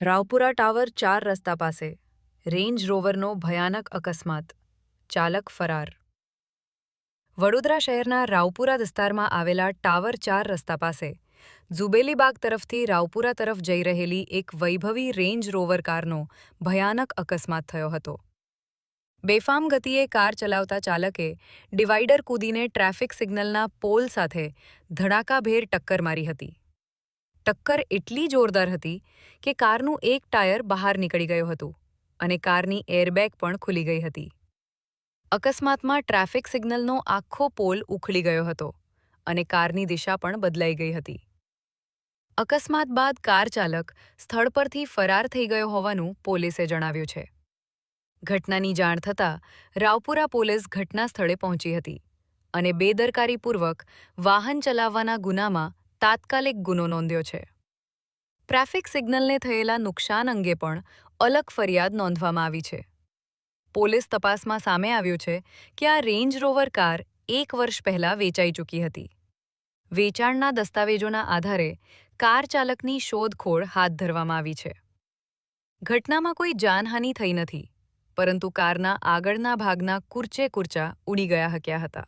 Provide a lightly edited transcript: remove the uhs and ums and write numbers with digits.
Raopura tower 4 રસ્તા પાસે range રોવરનો ભયાનક અકસ્માત, ચાલક ફરાર. વડોદરા શહેરના રાવપુરા વિસ્તારમાં આવેલા ટાવર 4 રસ્તા પાસે ઝુબેલીબાગ તરફથી રાવપુરા તરફ જઈ રહેલી એક વૈભવી રેન્જ રોવર કારનો ભયાનક અકસ્માત થયો હતો. બેફામ ગતિએ કાર ચલાવતા ચાલકે ડિવાઈડર કૂદીને ટ્રાફિક સિગ્નલના પોલ સાથે ધડાકાભેર ટક્કર મારી હતી. ટક્કર એટલી જોરદાર હતી કે કારનું એક ટાયર બહાર નીકળી ગયું હતું અને કારની એરબેગ પણ ખુલી ગઈ હતી. અકસ્માતમાં ટ્રાફિક સિગ્નલનો આખો પોલ ઉખડી ગયો હતો અને કારની દિશા પણ બદલાઈ ગઈ હતી. અકસ્માત બાદ કાર ચાલક સ્થળ પરથી ફરાર થઈ ગયો હોવાનું પોલીસે જણાવ્યું છે. ઘટનાની જાણ થતાં રાવપુરા પોલીસ ઘટના સ્થળે પહોંચી હતી અને બેદરકારીપૂર્વક વાહન ચલાવવાના ગુનામાં તાત્કાલિક ગુનો નોંધ્યો છે. ટ્રાફિક સિગ્નલને થયેલા નુકસાન અંગે પણ અલગ ફરિયાદ નોંધવામાં આવી છે. પોલીસ તપાસમાં સામે આવ્યું છે કે આ રેન્જ રોવર કાર 1 વર્ષ પહેલા વેચાઈ ચૂકી હતી. વેચાણના દસ્તાવેજોના આધારે કાર ચાલકની શોધખોળ હાથ ધરવામાં આવી છે. ઘટનામાં કોઈ જાનહાનિ થઈ નથી, પરંતુ કારના આગળના ભાગના કુરચે કુરચા ઉડી ગયા હતા.